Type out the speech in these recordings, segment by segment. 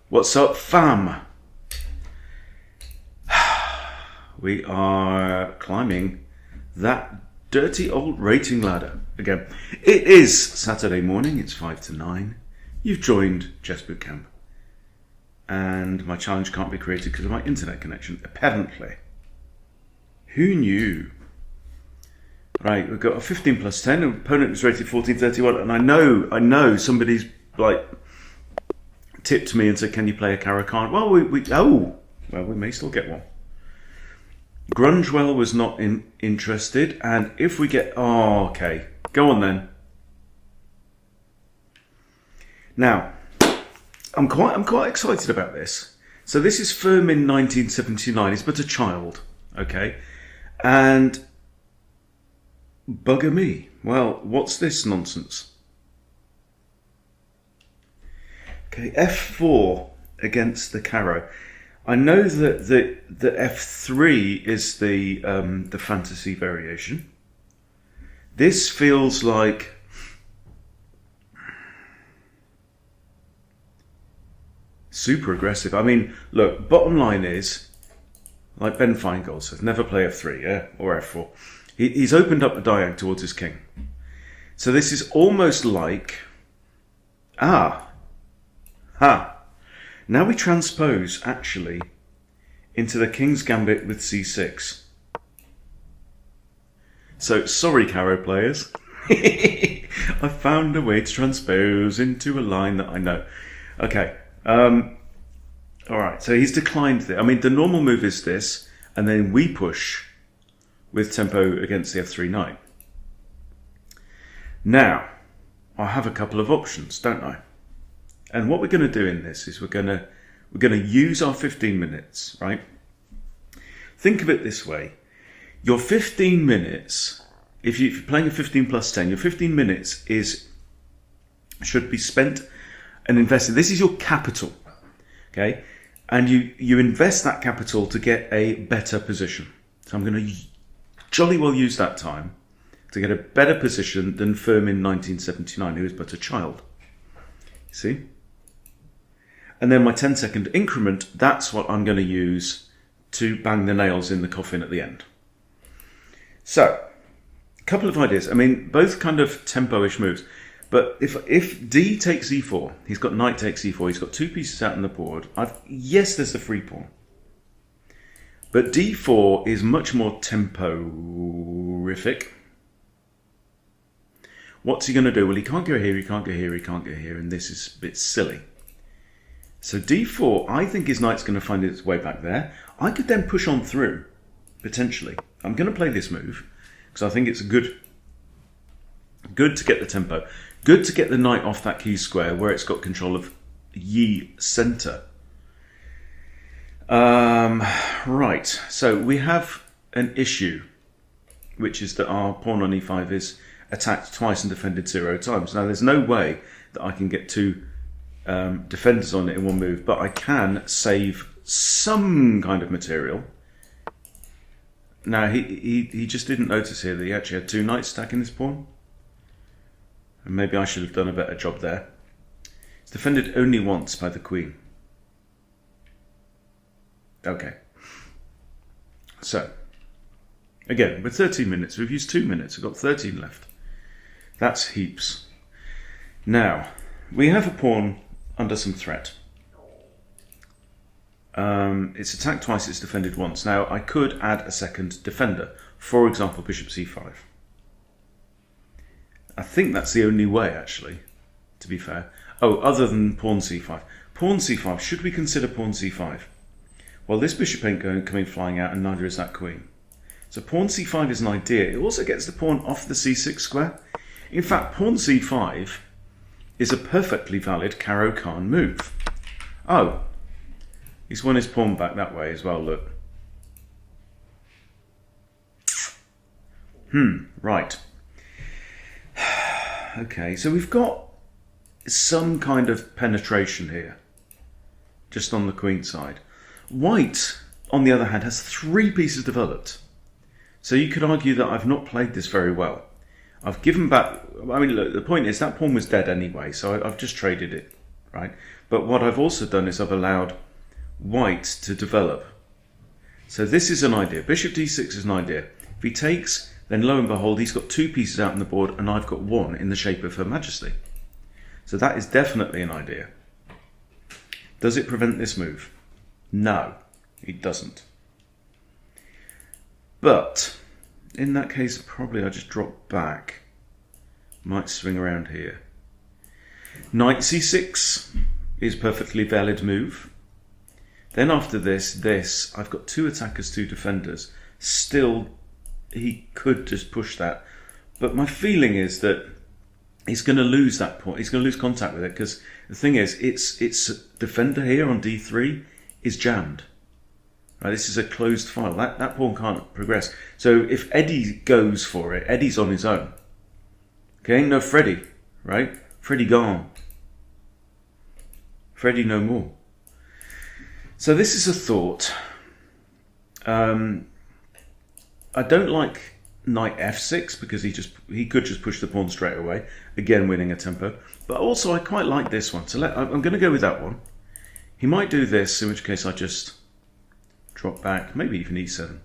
What's up, fam? We are climbing that dirty old rating ladder again. It is Saturday morning, it's 5 to 9. You've joined Chess Boot Camp. And my challenge can't be created because of my internet connection, apparently. Who knew? Right, we've got a 15 plus 10, and opponent is rated 1431, and I know somebody's like tipped me and said, can you play a Caro-Kann? Well, we may still get one. Grungewell was not interested, and if we get, okay, go on then. Now, I'm quite excited about this. So this is Firmin 1979. He's but a child, okay, and bugger me. Well, what's this nonsense? Okay, F4 against the Caro. I know that the F3 is the fantasy variation. This feels like super aggressive. I mean, look, bottom line is, like Ben Feingold says, never play F3, yeah, or F4. He's opened up the diag towards his king. So this is almost like, now we transpose, actually, into the King's Gambit with C6. So, sorry, Caro players. I found a way to transpose into a line that I know. Okay. Alright, so he's declined this. I mean, the normal move is this, and then we push with tempo against the F3 knight. Now, I have a couple of options, don't I? And what we're going to do in this is we're going to use our 15 minutes, right? Think of it this way. Your 15 minutes, if you're playing a 15 plus 10, your 15 minutes should be spent and invested. This is your capital, okay? And you invest that capital to get a better position. So I'm going to jolly well use that time to get a better position than Firmin 1979, who is but a child. See? And then my 10-second increment, that's what I'm going to use to bang the nails in the coffin at the end. So, a couple of ideas. I mean, both kind of tempo-ish moves. But if D takes E4, he's got knight takes E4, he's got two pieces out on the board. Yes, there's the free pawn. But D4 is much more tempo-rific. What's he going to do? Well, he can't go here, he can't go here, he can't go here, and this is a bit silly. So D4, I think his knight's going to find its way back there. I could then push on through, potentially. I'm going to play this move, because I think it's good to get the tempo. Good to get the knight off that key square, where it's got control of Yi center. Right, so we have an issue, which is that our pawn on E5 is attacked twice and defended 0 times. Now, there's no way that I can get two defenders on it in one move, but I can save some kind of material. Now, he just didn't notice here that he actually had two knights stacking his pawn. And maybe I should have done a better job there. It's defended only once by the queen. Okay. So, again, with 13 minutes, we've used 2 minutes. We've got 13 left. That's heaps. Now, we have a pawn under some threat. It's attacked twice, it's defended once. Now, I could add a second defender. For example, bishop c5. I think that's the only way, actually, to be fair. Oh, other than pawn c5. Pawn c5, should we consider pawn c5? Well, this bishop ain't coming flying out, and neither is that queen. So pawn c5 is an idea. It also gets the pawn off the c6 square. In fact, pawn c5 is a perfectly valid Caro-Kann move. Oh, he's won his pawn back that way as well, look. Right. Okay, so we've got some kind of penetration here, just on the queen side. White, on the other hand, has 3 pieces developed. So you could argue that I've not played this very well. I've given back, I mean, look, the point is that pawn was dead anyway, so I've just traded it, right? But what I've also done is I've allowed white to develop. So this is an idea. Bishop d6 is an idea. If he takes, then lo and behold, he's got 2 pieces out on the board and I've got 1 in the shape of Her Majesty. So that is definitely an idea. Does it prevent this move? No, it doesn't. But in that case, probably I just drop back. Might swing around here. Knight c6 is perfectly valid move. Then after this, I've got 2 attackers, 2 defenders. Still, he could just push that. But my feeling is that he's going to lose that point. He's going to lose contact with it because the thing is, its defender here on d3 is jammed. Right, this is a closed file. That pawn can't progress. So if Eddie goes for it, Eddie's on his own. Okay, no Freddie, right? Freddie gone. Freddie no more. So this is a thought. I don't like knight f6 because he could just push the pawn straight away, again winning a tempo. But also I quite like this one. So I'm going to go with that one. He might do this, in which case I just drop back, maybe even e7.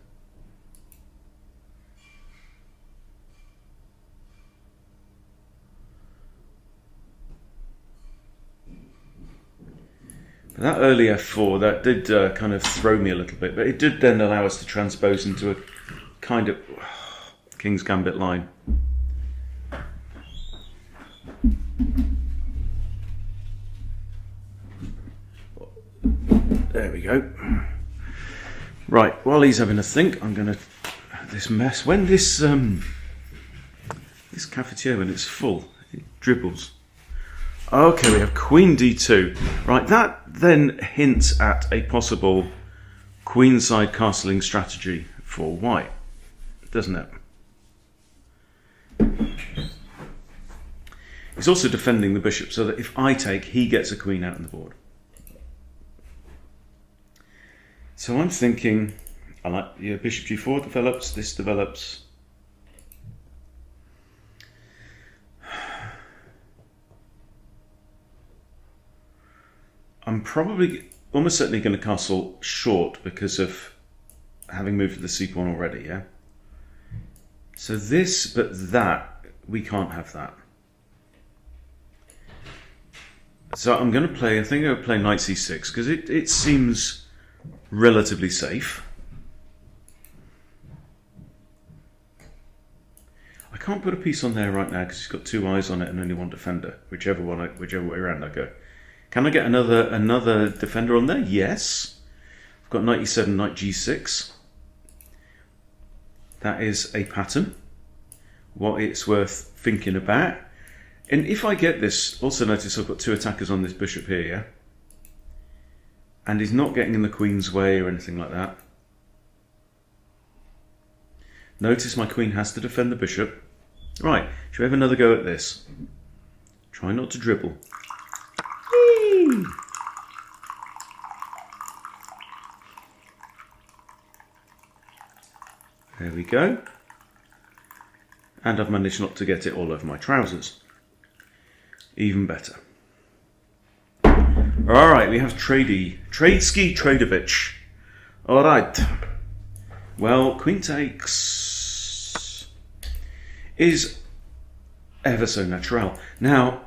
But that early f4, that did kind of throw me a little bit, but it did then allow us to transpose into a kind of King's Gambit line. There we go. Right, while he's having a think, I'm going to this mess. When this cafetiere, when it's full, it dribbles. Okay, we have Queen d2. Right, that then hints at a possible queenside castling strategy for white, doesn't it? He's also defending the bishop so that if I take, he gets a queen out on the board. So I'm thinking, I like bishop g4 develops, this develops. I'm probably almost certainly going to castle short because of having moved to the c pawn already, yeah? So this, but that, we can't have that. So I'm going to play, I think I'm going to play knight c6 because it seems relatively safe. I can't put a piece on there right now because he's got 2 eyes on it and only 1 defender, whichever way around I go. Can I get another defender on there? Yes. I've got knight e7, knight g6. That is a pattern. What it's worth thinking about. And if I get this, also notice I've got 2 attackers on this bishop here, yeah? And he's not getting in the queen's way or anything like that. Notice my queen has to defend the bishop. Right, shall we have another go at this? Try not to dribble. Whee! There we go. And I've managed not to get it all over my trousers. Even better. Alright, we have Tradesky Tradovich. Alright. Well, queen takes is ever so natural. Now,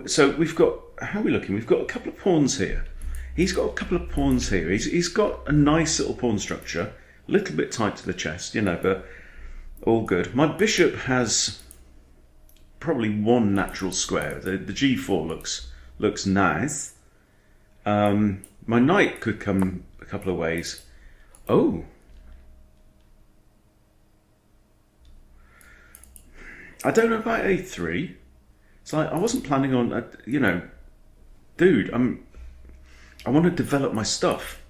so we've got, how are we looking? We've got a couple of pawns here. He's got a couple of pawns here. He's got a nice little pawn structure. A little bit tight to the chest, you know, but all good. My bishop has probably 1 natural square. The g4 looks nice. My knight could come a couple of ways. Oh. I don't know about a3. It's like I wasn't planning on, you know, dude, I want to develop my stuff.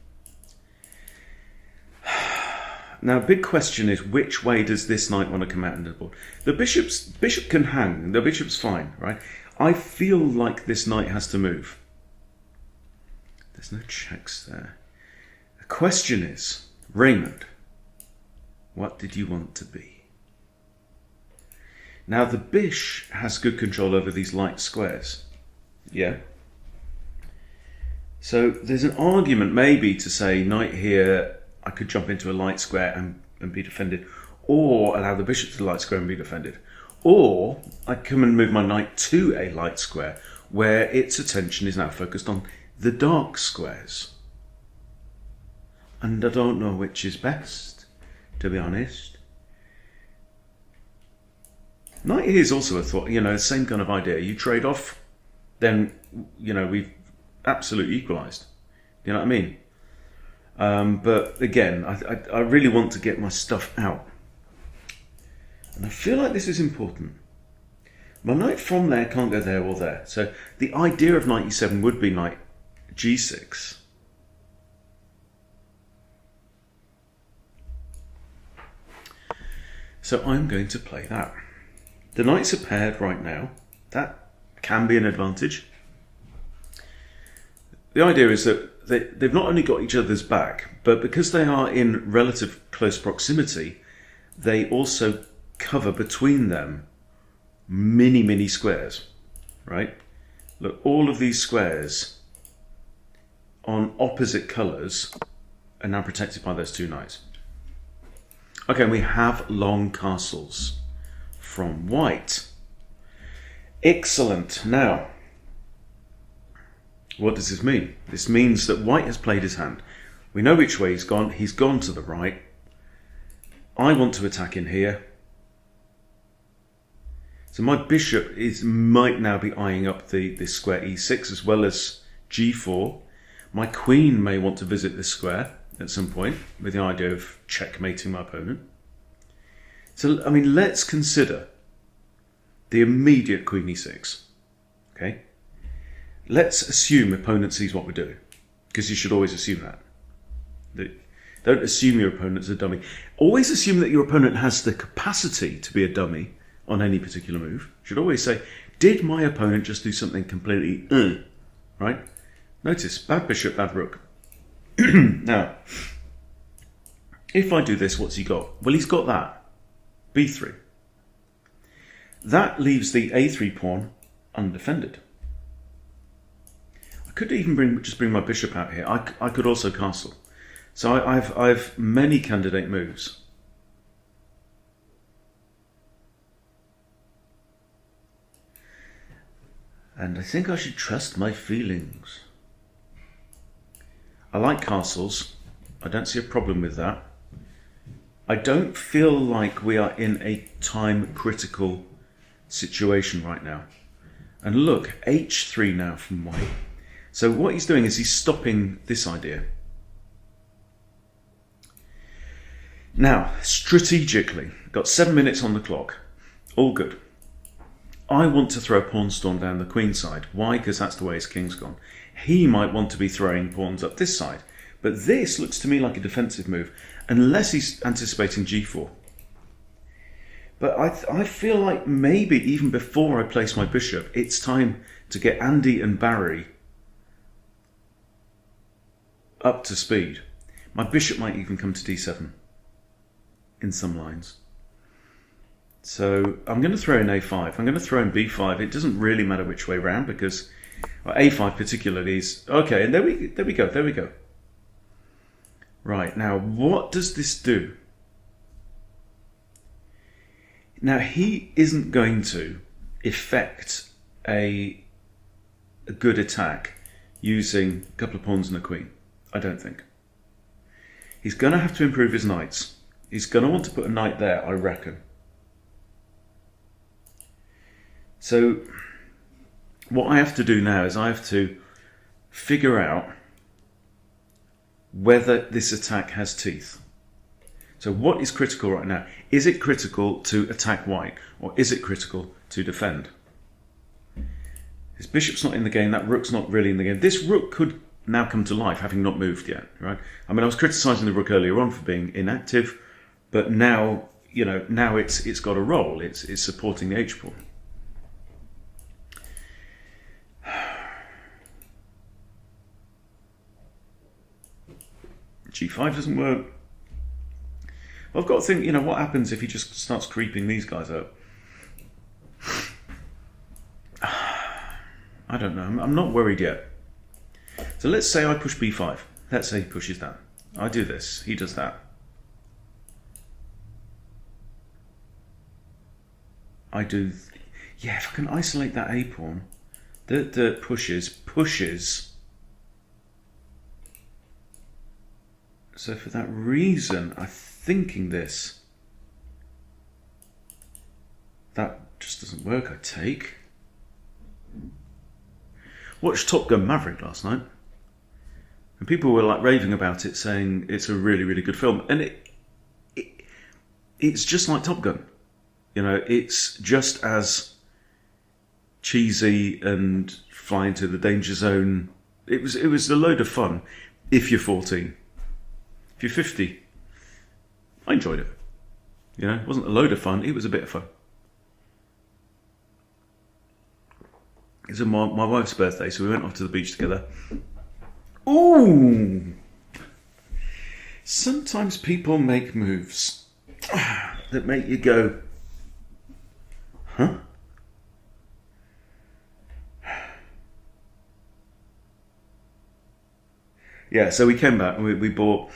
Now, big question is, which way does this knight want to come out into the board? The bishop can hang. The bishop's fine, right? I feel like this knight has to move. There's no checks there. The question is, Raymond, what did you want to be? Now, the bish has good control over these light squares. Yeah? So there's an argument maybe to say knight here, I could jump into a light square and be defended, or allow the bishop to the light square and be defended. Or I come and move my knight to a light square where its attention is now focused on the dark squares. And I don't know which is best, to be honest. Knight here is also a thought, you know, the same kind of idea. You trade off, then, you know, we've absolutely equalised. You know what I mean? But again, I really want to get my stuff out. And I feel like this is important. My knight from there can't go there or there. So the idea of knight e7 would be knight g6. So I'm going to play that. The knights are paired right now. That can be an advantage. The idea is that they've not only got each other's back, but because they are in relative close proximity, they also cover between them many squares, right? Look, all of these squares on opposite colours are now protected by those two knights. Okay, and we have long castles from white. Excellent. Now, what does this mean? This means that white has played his hand. We know which way he's gone. He's gone to the right. I want to attack in here. So my bishop might now be eyeing up this square e6 as well as g4. My queen may want to visit this square at some point with the idea of checkmating my opponent. So, I mean, let's consider the immediate queen e6. Okay? Let's assume opponent sees what we're doing, because you should always assume that. Don't assume your opponent's a dummy. Always assume that your opponent has the capacity to be a dummy on any particular move. You should always say, did my opponent just do something completely right? Notice, bad bishop, bad rook. Now, if I do this, what's he got? Well, he's got that, b3. That leaves the a3 pawn undefended. I could even just bring my bishop out here. I could also castle. So I've many candidate moves. And I think I should trust my feelings. I like castles. I don't see a problem with that. I don't feel like we are in a time critical situation right now. And look, h3 now from white. So what he's doing is he's stopping this idea. Now, strategically, got 7 minutes on the clock. All good. I want to throw a pawn storm down the queen side. Why? Because that's the way his king's gone. He might want to be throwing pawns up this side. But this looks to me like a defensive move, unless he's anticipating g4. But I feel like maybe even before I place my bishop, it's time to get Andy and Barry up to speed. My bishop might even come to d7 in some lines. So I'm going to throw in a5. I'm going to throw in b5. It doesn't really matter which way round because a5 particularly is... Okay, and there we go. Right, now what does this do? Now he isn't going to effect a good attack using a couple of pawns and a queen. I don't think. He's going to have to improve his knights. He's going to want to put a knight there, I reckon. So what I have to do now is I have to figure out whether this attack has teeth. So what is critical right now? Is it critical to attack white, or is it critical to defend? His bishop's not in the game, that rook's not really in the game. This rook could now come to life, having not moved yet, right? I mean, I was criticising the rook earlier on for being inactive, but now, you know, now it's got a role. It's supporting the h-pawn. g5 doesn't work. I've got to think, you know, what happens if he just starts creeping these guys up? I don't know. I'm not worried yet. So let's say I push b5. Let's say he pushes that. I do this, he does that. I do, yeah, if I can isolate that a pawn, that pushes. So for that reason, I'm thinking this. That just doesn't work, I take. Watched Top Gun Maverick last night. And people were like raving about it, saying it's a really, really good film. And it's just like Top Gun. You know, it's just as cheesy and flying to the danger zone. It was a load of fun if you're 14. If you're 50, I enjoyed it. You know, it wasn't a load of fun, it was a bit of fun. It was my wife's birthday, so we went off to the beach together. Ooh! Sometimes people make moves that make you go, huh? Yeah, so we came back and we bought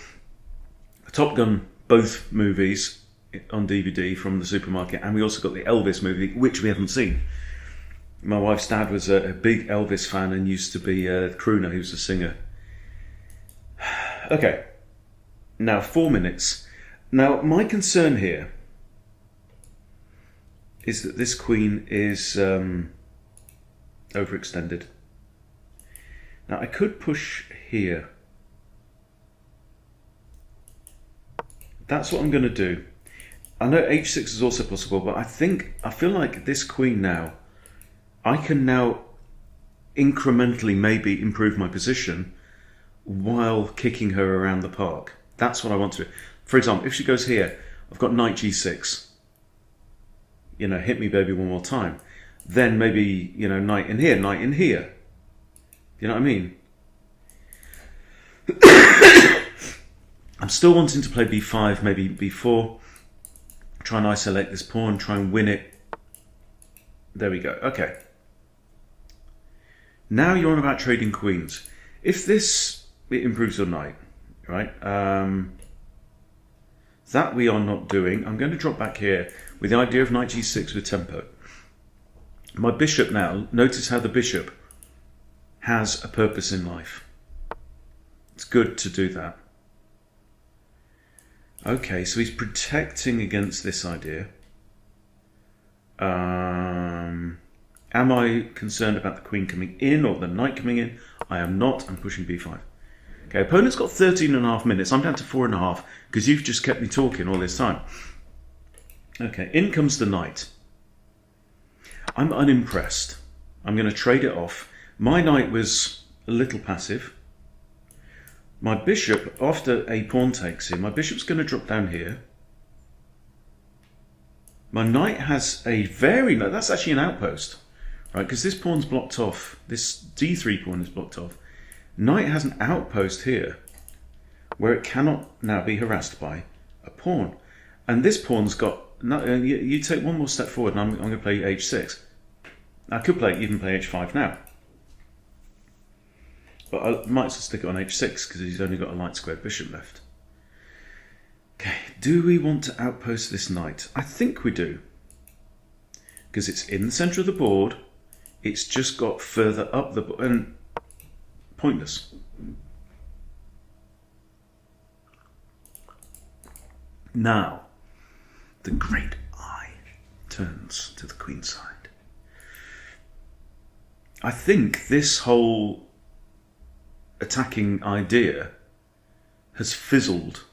Top Gun, both movies on DVD from the supermarket, and we also got the Elvis movie, which we haven't seen. My wife's dad was a big Elvis fan and used to be a crooner, he was a singer. Okay, now 4 minutes. Now my concern here is that this queen is overextended. Now I could push here. That's what I'm going to do. I know h6 is also possible, but I feel like this queen now, I can now incrementally maybe improve my position while kicking her around the park. That's what I want to do. For example, if she goes here, I've got knight g6. You know, hit me baby one more time. Then maybe, you know, knight in here, knight in here. You know what I mean? I'm still wanting to play b5, maybe b4. Try and isolate this pawn, try and win it. There we go, okay. Now you're on about trading queens. If this, it improves your knight, right? That we are not doing. I'm going to drop back here with the idea of knight g6 with tempo. My bishop now, notice how the bishop has a purpose in life. It's good to do that. Okay, so he's protecting against this idea. Am I concerned about the queen coming in or the knight coming in? I am not. I'm pushing b5. Okay, opponent's got 13.5 minutes. I'm down to 4.5 because you've just kept me talking all this time. Okay, in comes the knight. I'm unimpressed. I'm going to trade it off. My knight was a little passive. My bishop, after a pawn takes in, my bishop's going to drop down here. My knight has a very, that's actually an outpost, right? Because this pawn's blocked off. This d3 pawn is blocked off. Knight has an outpost here where it cannot now be harassed by a pawn. And this pawn's got, you take one more step forward and I'm going to play h6. I could even play h5 now. But I might as well stick it on h6 because he's only got a light squared bishop left. Okay, do we want to outpost this knight? I think we do. Because it's in the centre of the board. It's just got further up the board. And pointless. Now, the great eye turns to the queen side. I think this whole attacking idea has fizzled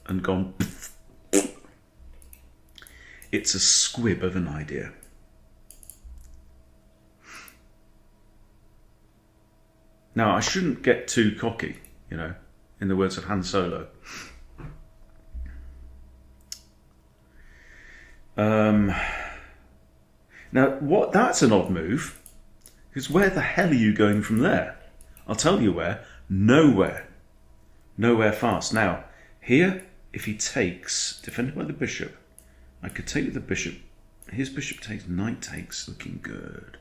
and gone. It's a squib of an idea. Now, I shouldn't get too cocky, you know, in the words of Han Solo. Now, that's an odd move, because where the hell are you going from there? I'll tell you where. Nowhere. Nowhere fast. Now, here, if he takes, defended by the bishop, I could take with the bishop. His bishop takes, knight takes, looking good.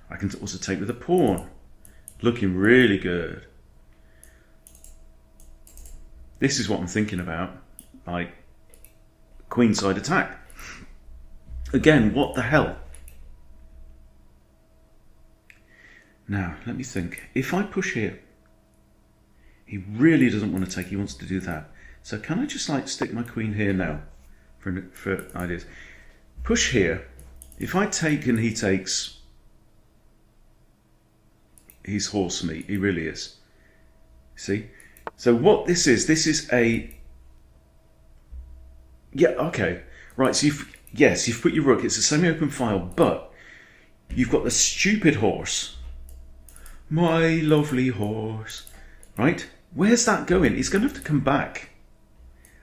I can also take with a pawn. Looking really good. This is what I'm thinking about, like queenside attack. Again, what the hell? Now, let me think. If I push here, he really doesn't want to take, he wants to do that. So can I just like stick my queen here now for ideas? Push here. If I take and he takes, he's horse meat, he really is. See? So what this is a, yeah, okay. Right, so you've put your rook, it's a semi-open file, but you've got the stupid horse. My lovely horse, right? Where's that going? He's going to have to come back.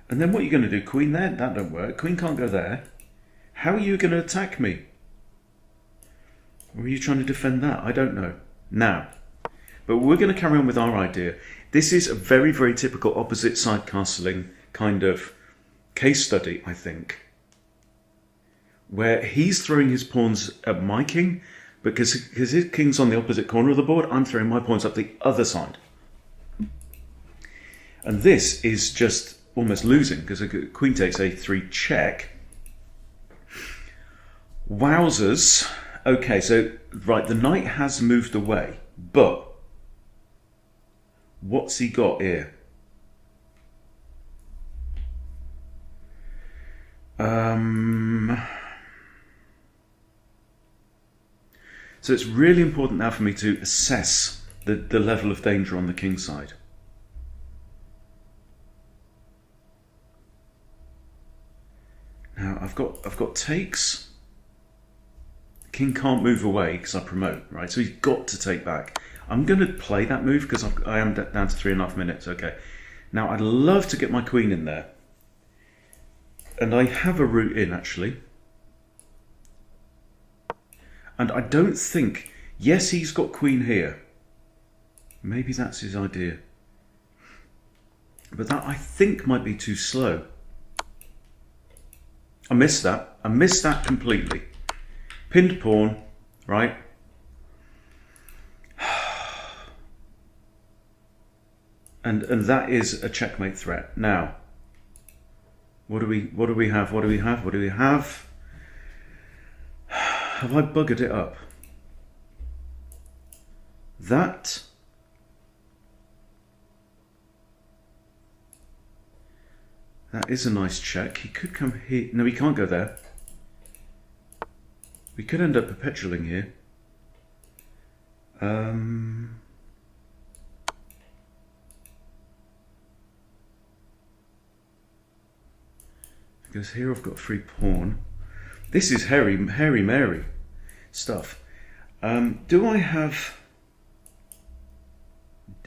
And then what are you going to do? Queen there? That don't work. Queen can't go there. How are you going to attack me? Or are you trying to defend that? I don't know. Now, but we're going to carry on with our idea. This is a very, very typical opposite side castling kind of case study, I think, where he's throwing his pawns at my king, because his king's on the opposite corner of the board, I'm throwing my pawns up the other side. And this is just almost losing, because queen takes a3 check. Wowzers. Okay, so, right, the knight has moved away, but what's he got here? So it's really important now for me to assess the level of danger on the king's side. Now I've got takes. The king can't move away because I promote, right? So he's got to take back. I'm going to play that move because I am down to 3.5 minutes. Okay. Now I'd love to get my queen in there, and I have a route in actually. And I don't think, yes, he's got queen here. Maybe that's his idea. But that, I think, might be too slow. I missed that. I missed that completely. Pinned pawn, right? And that is a checkmate threat. Now, what do we have? What do we have? What do we have? Have I buggered it up? That is a nice check. He could come here. No, he can't go there. We could end up perpetualing here. Because here I've got free pawn. This is hairy Mary stuff. Do I have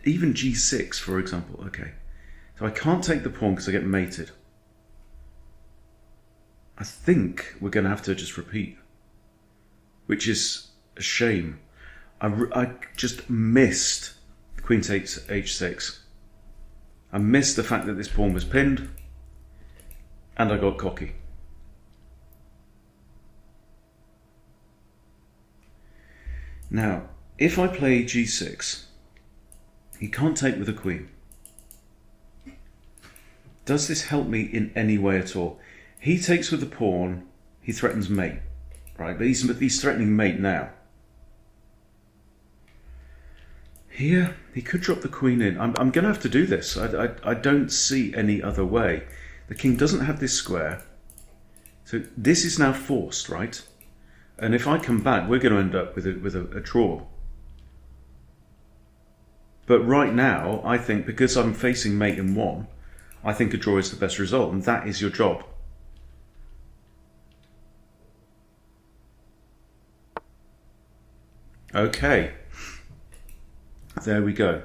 even g6, for example? Okay, so I can't take the pawn because I get mated. I think we're going to have to just repeat, which is a shame. I just missed queen takes h6. I missed the fact that this pawn was pinned, and I got cocky. Now, if I play g6, he can't take with a queen. Does this help me in any way at all? He takes with the pawn, he threatens mate, right? But he's threatening mate now. Here, he could drop the queen in. I'm going to have to do this. I don't see any other way. The king doesn't have this square. So this is now forced, right? And if I come back, we're going to end up with a draw. But right now, I think because I'm facing mate in 1, I think a draw is the best result, and that is your job. Okay. There we go.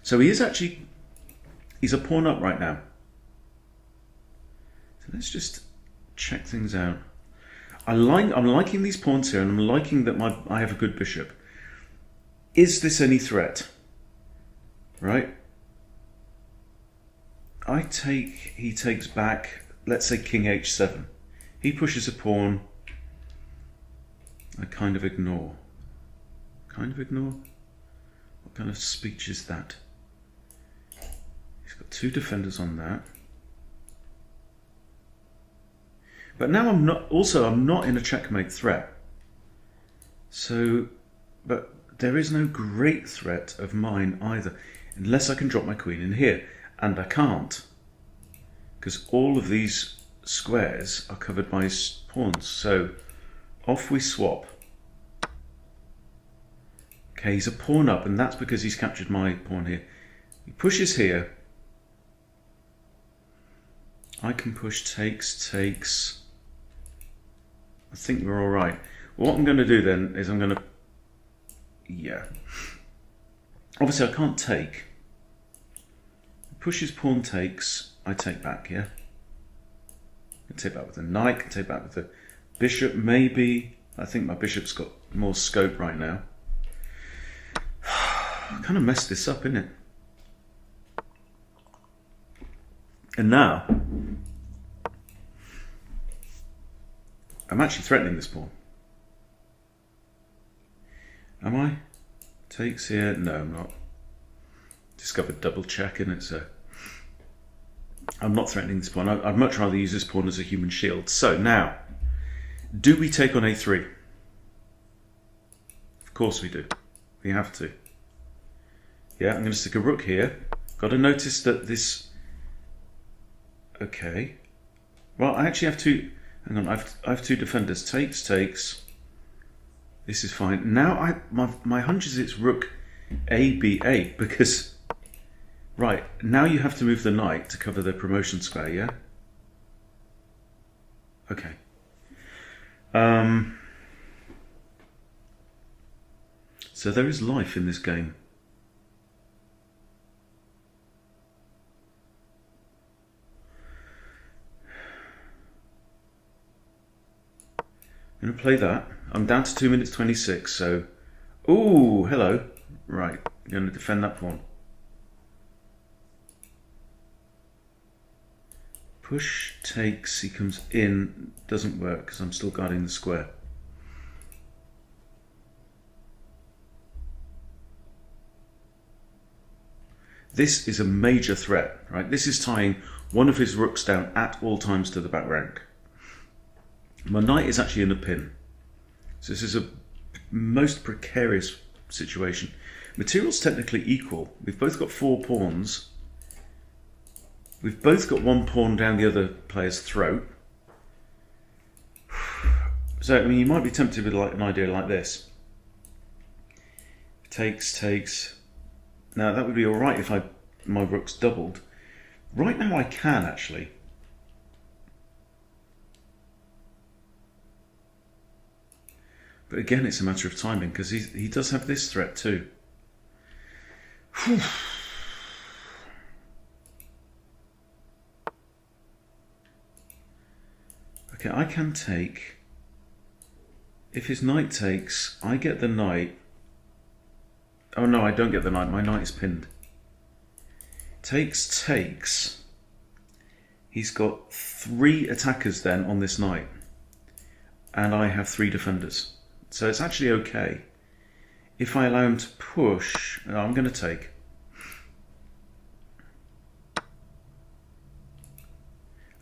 So he's a pawn up right now. So let's just check things out. I'm liking these pawns here, and I'm liking that I have a good bishop. Is this any threat? Right? I take, he takes back, let's say king h7. He pushes a pawn. I kind of ignore. Kind of ignore? What kind of speech is that? He's got 2 defenders on that. But now I'm not in a checkmate threat. So, but there is no great threat of mine either, unless I can drop my queen in here. And I can't, because all of these squares are covered by his pawns. So off we swap. Okay, he's a pawn up, and that's because he's captured my pawn here. He pushes here. I can push, takes. I think we're all right. What I'm going to do then is I'm going to, yeah. Obviously I can't take. Pushes, pawn takes, I take back, yeah? I can take back with the knight, can take back with the bishop, maybe. I think my bishop's got more scope right now. I kind of messed this up, innit? And now, I'm actually threatening this pawn. Am I? Takes here? No, I'm not. Discovered double check in it, so I'm not threatening this pawn. I'd much rather use this pawn as a human shield. So now, do we take on a3? Of course we do. We have to. Yeah, I'm going to stick a rook here. Got to notice that this... Okay. Well, I actually have 2... Hang on, I have 2 defenders. Takes. This is fine. Now my hunch is it's rook A, B8, because... Right, now you have to move the knight to cover the promotion square, yeah? Okay. So there is life in this game. I'm going to play that. I'm down to 2 minutes 26, so... Ooh, hello. Right, I'm going to defend that pawn. Push, takes, he comes in, doesn't work because I'm still guarding the square. This is a major threat, right? This is tying one of his rooks down at all times to the back rank. My knight is actually in a pin. So this is a most precarious situation. Material's technically equal. We've both got 4 pawns. We've both got 1 pawn down the other player's throat. So, I mean, you might be tempted with like an idea like this. Takes. Now, that would be alright if my rook's doubled. Right now I can, actually. But again, it's a matter of timing, because he does have this threat too. Whew. Okay, I can take. If his knight takes, I get the knight. Oh no, I don't get the knight. My knight is pinned. Takes. He's got 3 attackers then on this knight. And I have 3 defenders. So it's actually okay. If I allow him to push, I'm going to take.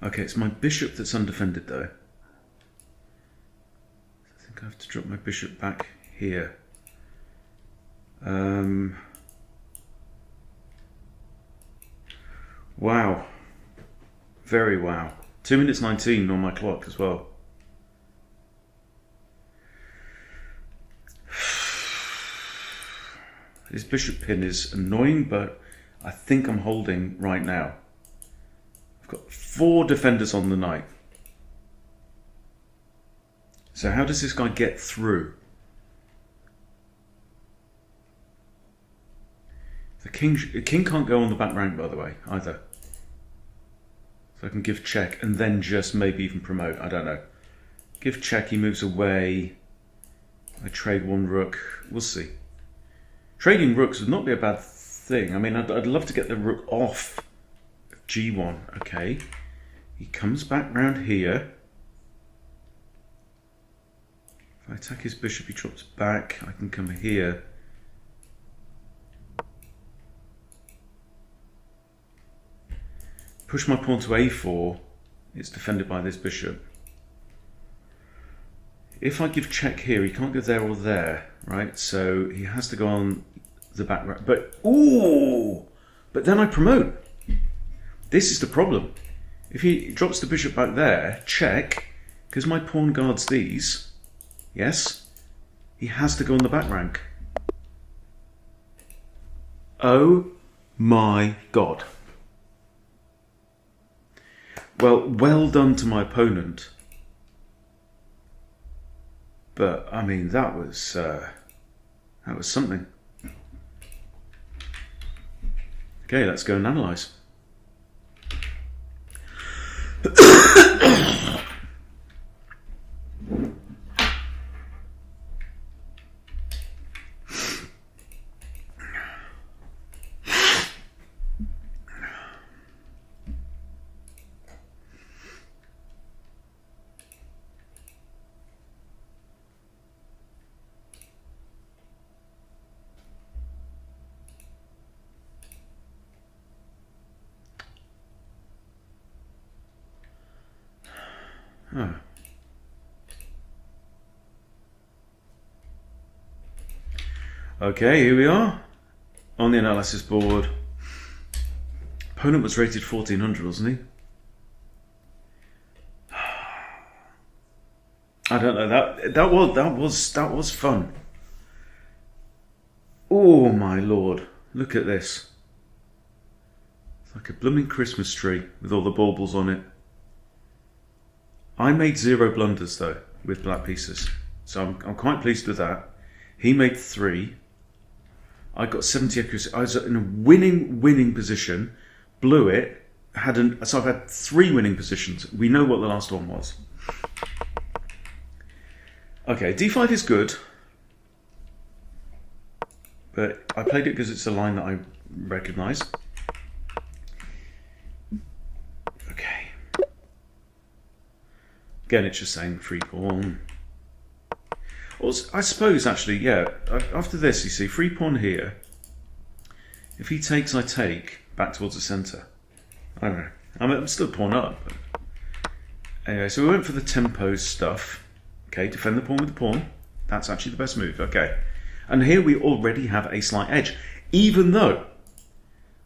Okay, it's my bishop that's undefended though. I think I have to drop my bishop back here. Wow. Very wow. 2 minutes 19 on my clock as well. This bishop pin is annoying, but I think I'm holding right now. I've got 4 defenders on the knight. So how does this guy get through? The king can't go on the back rank, by the way, either. So I can give check and then just maybe even promote. I don't know. Give check, he moves away. I trade 1 rook. We'll see. Trading rooks would not be a bad thing. I mean, I'd love to get the rook off G1. Okay. He comes back round here. If I attack his bishop, he drops back. I can come here. push my pawn to a4, it's defended by this bishop. If I give check here, he can't go there or there, right? So he has to go on the back rank. But, ooh! But then I promote. This is the problem. If he drops the bishop back there, check, because my pawn guards these, yes, he has to go on the back rank. Oh my God. Well done to my opponent. But, I mean, that was something. Okay, let's go and analyse. Oh. Okay, here we are on the analysis board. Opponent was rated 1400, wasn't he? I don't know. That was fun. Oh my lord! Look at this. It's like a blooming Christmas tree with all the baubles on it. I made 0 blunders though with black pieces, so I'm quite pleased with that. He made 3. I got 70 accuracy. I was in a winning position, blew it. So I've had 3 winning positions. We know what the last one was. Okay, d5 is good, but I played it because it's a line that I recognise. Okay. Again, it's just saying free pawn. Also, I suppose, actually, yeah, after this, you see, free pawn here. If he takes, I take, back towards the centre. I don't know. I'm still pawn up. But anyway, so we went for the tempo stuff. Okay, defend the pawn with the pawn. That's actually the best move. Okay. And here we already have a slight edge. Even though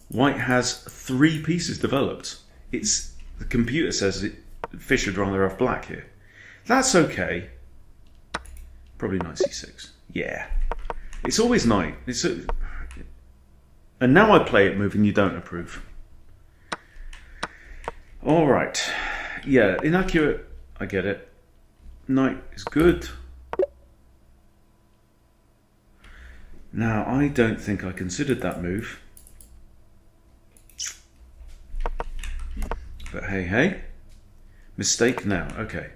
white has 3 pieces developed. The computer says Fish would rather have black here. That's okay. Probably knight c6. Yeah. It's always knight. And now I play it moving you don't approve. Alright. Yeah, inaccurate. I get it. Knight is good. Now, I don't think I considered that move. But hey. Mistake now. Okay.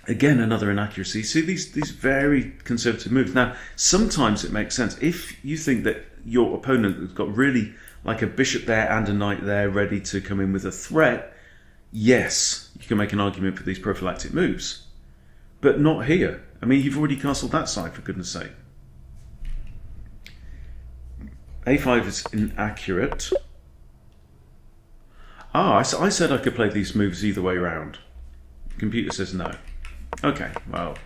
Again, another inaccuracy. See, these very conservative moves. Now, sometimes it makes sense. If you think that your opponent has got really like a bishop there and a knight there ready to come in with a threat, yes, you can make an argument for these prophylactic moves. But not here. I mean, you've already castled that side, for goodness sake. A5 is inaccurate. I said I could play these moves either way around. The computer says no. Okay, well,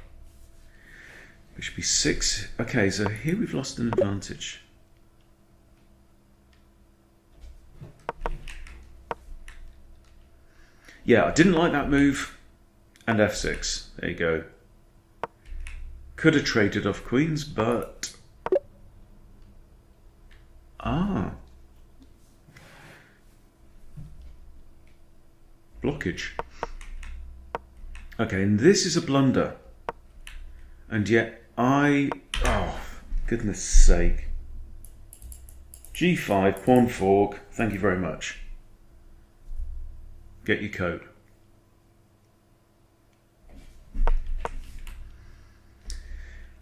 bishop b6. Okay, so here we've lost an advantage. Yeah, I didn't like that move. And f6. There you go. Could have traded off queens, but... Blockage. Okay, and this is a blunder. And yet oh, goodness sake. G5, pawn fork, thank you very much. Get your code.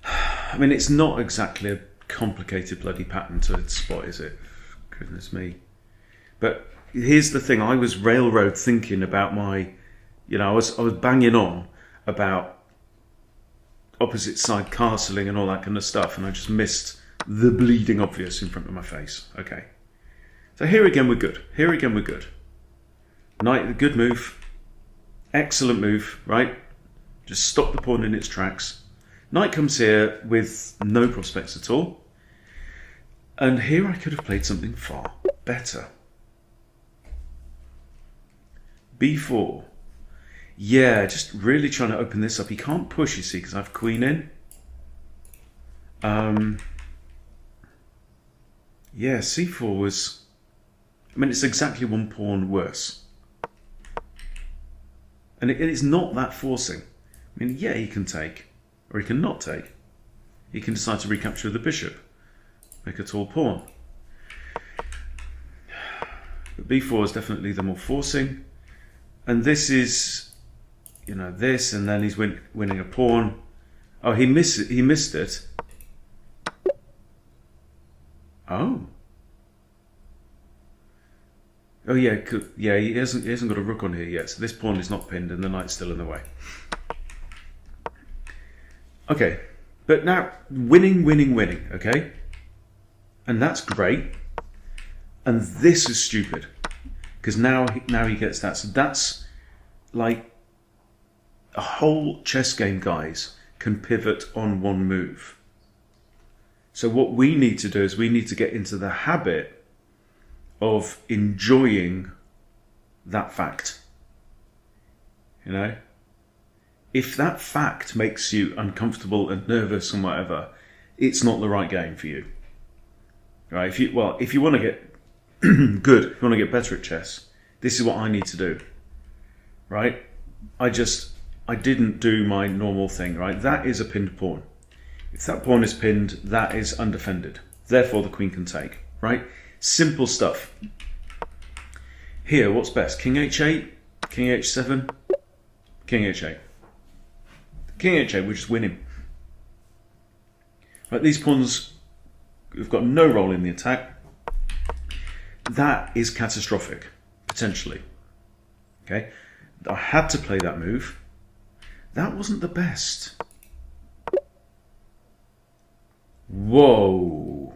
I mean, it's not exactly a complicated bloody pattern to spot, is it? Goodness me. But here's the thing, I was railroad thinking about my, I was banging on about opposite side castling and all that kind of stuff, and I just missed the bleeding obvious in front of my face. Okay. So here again we're good. Here again we're good. Knight, good move. Excellent move, right? Just stop the pawn in its tracks. Knight comes here with no prospects at all. And here I could have played something far better. b4. Yeah, just really trying to open this up. He can't push, you see, because I have queen in. Yeah, c4 was... I mean, it's exactly one pawn worse. And it's not that forcing. I mean, yeah, he can take, or he can not take. He can decide to recapture the bishop, make a tall pawn. But b4 is definitely the more forcing. And this is, you know, this, and then he's winning a pawn. Oh, he missed it. Oh. Oh yeah, yeah. He hasn't got a rook on here yet, so this pawn is not pinned, and the knight's still in the way. Okay, but now winning. Okay, and that's great. And this is stupid because now he gets that. So that's like a whole chess game, guys, can pivot on one move. So what we need to do is we need to get into the habit of enjoying that fact. You know, if that fact makes you uncomfortable and nervous and whatever, it's not the right game for you. Right? If you want to get good, if you want to get better at chess, this is what I need to do. Right? I didn't do my normal thing, right? That is a pinned pawn. If that pawn is pinned, that is undefended. Therefore, the queen can take, right? Simple stuff. Here, what's best? King h8, king h7, king h8. King h8, we're just winning. Right, these pawns have got no role in the attack. That is catastrophic, potentially. Okay, I had to play that move. That wasn't the best. Whoa.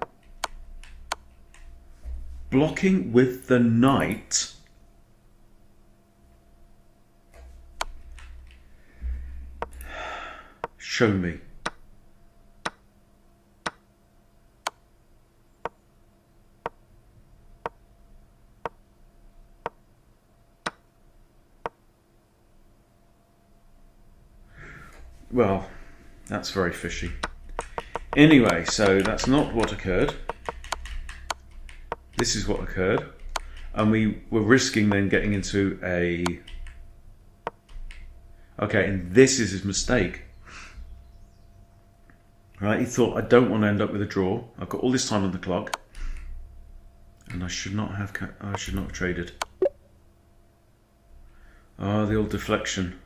Blocking with the knight. Show me. Well, that's very fishy. Anyway, so that's not what occurred. This is what occurred. And we were risking then getting into a... Okay, and this is his mistake. Right, he thought, I don't want to end up with a draw. I've got all this time on the clock. And I should not have traded. Oh, the old deflection.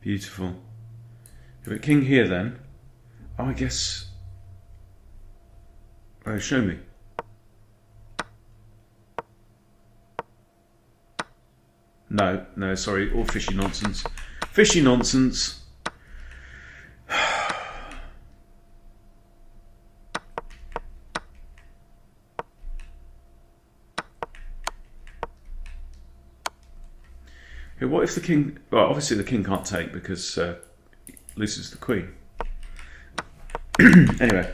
Beautiful. But king here then. Oh, I guess... Oh, show me. No, sorry, all fishy nonsense. Fishy nonsense. Okay, what if the king... Well, obviously the king can't take because loses the queen. Anyway.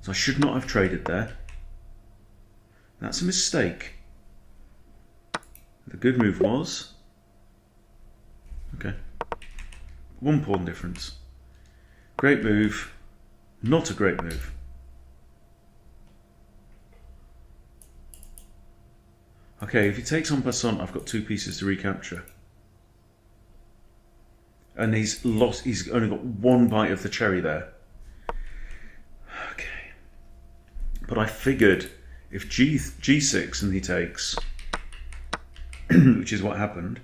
So I should not have traded there. That's a mistake. The good move was... Okay. One pawn difference. Great move. Not a great move. Okay, if he takes en passant, I've got two pieces to recapture. And he's only got one bite of the cherry there. Okay. But I figured if G6 and he takes, which is what happened,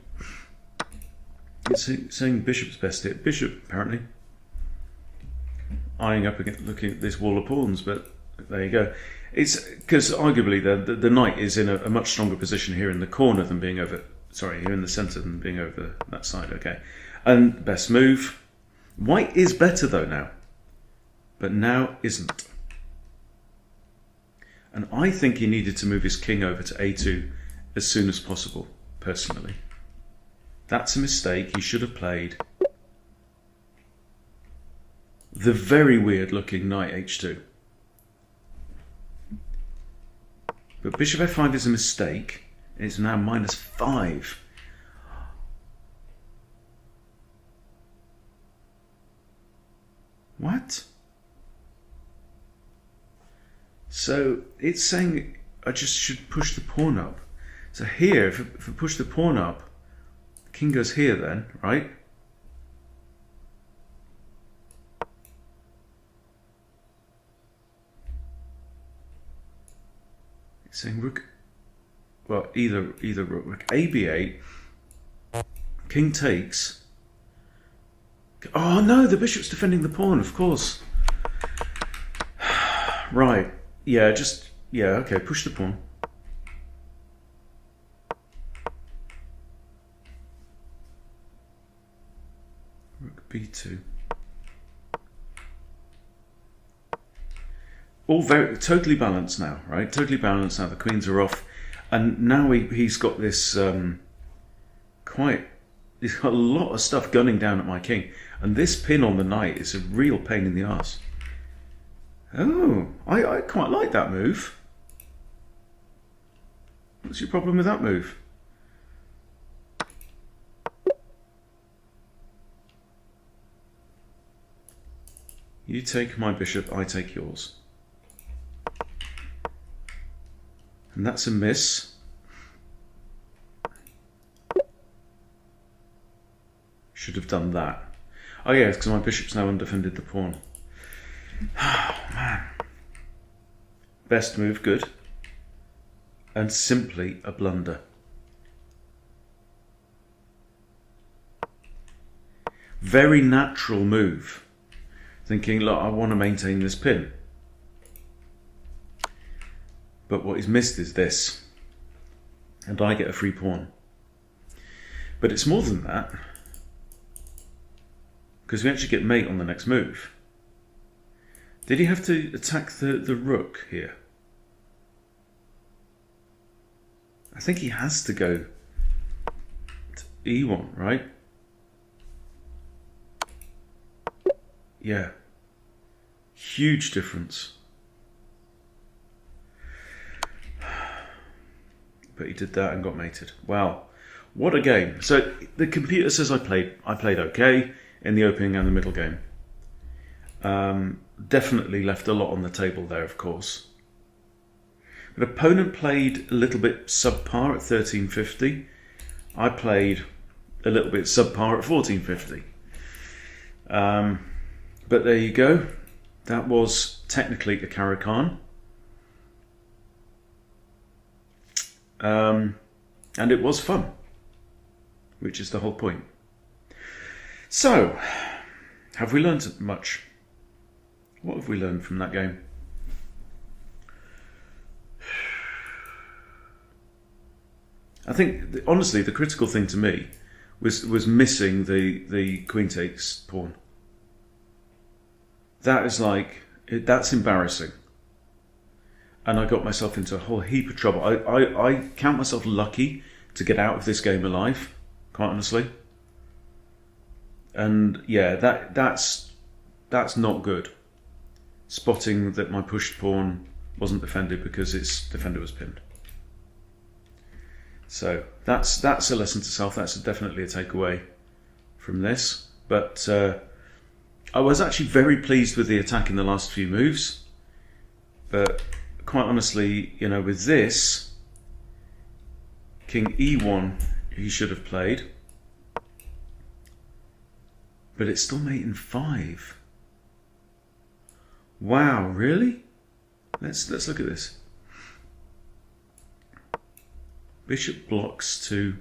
it's saying bishop's best hit. Bishop, apparently. Eyeing up against, looking at this wall of pawns, but there you go. It's because arguably the knight is in a much stronger position here in the corner than being over, sorry, here in the centre than being over that side, okay. And best move. White is better though now. but now isn't. And I think he needed to move his king over to a2 as soon as possible, personally. That's a mistake. He should have played the very weird looking knight h2. But bishop f5 is a mistake. It's now -5. What? So it's saying I just should push the pawn up. So here, if I push the pawn up, the king goes here then, right? It's saying rook, well, either rook a b8, king takes. Oh no, the bishop's defending the pawn, of course. Right, yeah, okay, push the pawn. Rook b2. All totally balanced now, right? Totally balanced now. The queens are off, and now he's got this he's got a lot of stuff gunning down at my king, and this pin on the knight is a real pain in the arse. Oh, I quite like that move. What's your problem with that move? You take my bishop, I take yours. And that's a miss. Should have done that. Oh yeah, because my bishop's now undefended the pawn. Oh man. Best move, good. And simply a blunder. Very natural move. Thinking, look, I want to maintain this pin. But what he's missed is this. And I get a free pawn. But it's more than that. Because we actually get mate on the next move. Did he have to attack the rook here? I think he has to go to e1, right? Yeah. Huge difference. But he did that and got mated. Wow. What a game. So the computer says I played okay in the opening and the middle game. Definitely left a lot on the table there, of course. But opponent played a little bit subpar at 1350. I played a little bit subpar at 1450. But there you go. That was technically a Caro-Kann. And it was fun, which is the whole point. So, have we learned much? What have we learned from that game? I think, honestly, the critical thing to me was missing the queen takes pawn. That is that's embarrassing. And I got myself into a whole heap of trouble. I count myself lucky to get out of this game alive, quite honestly. And yeah, that's not good. Spotting that my pushed pawn wasn't defended because its defender was pinned. So that's a lesson to self. That's definitely a takeaway from this. But I was actually very pleased with the attack in the last few moves. But quite honestly, you know, with this, King E1, he should have played. But it's still mate in 5. Wow, really? Let's look at this. Bishop blocks to...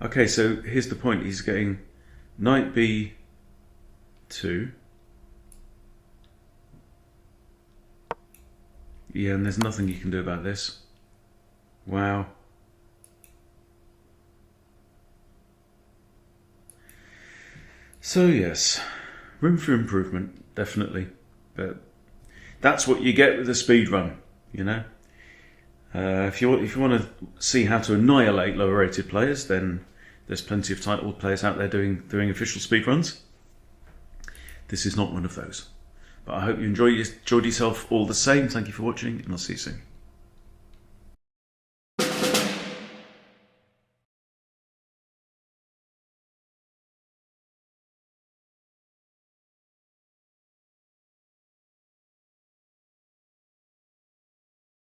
Okay, so here's the point. He's getting knight B2. Yeah, and there's nothing you can do about this. Wow. So yes, Room for improvement, definitely. But that's what you get with a speed run, you know. If you want to see how to annihilate lower rated players, then there's plenty of title players out there doing official speed runs. This is not one of those. But I hope you enjoyed yourself all the same. Thank you for watching, and I'll see you soon.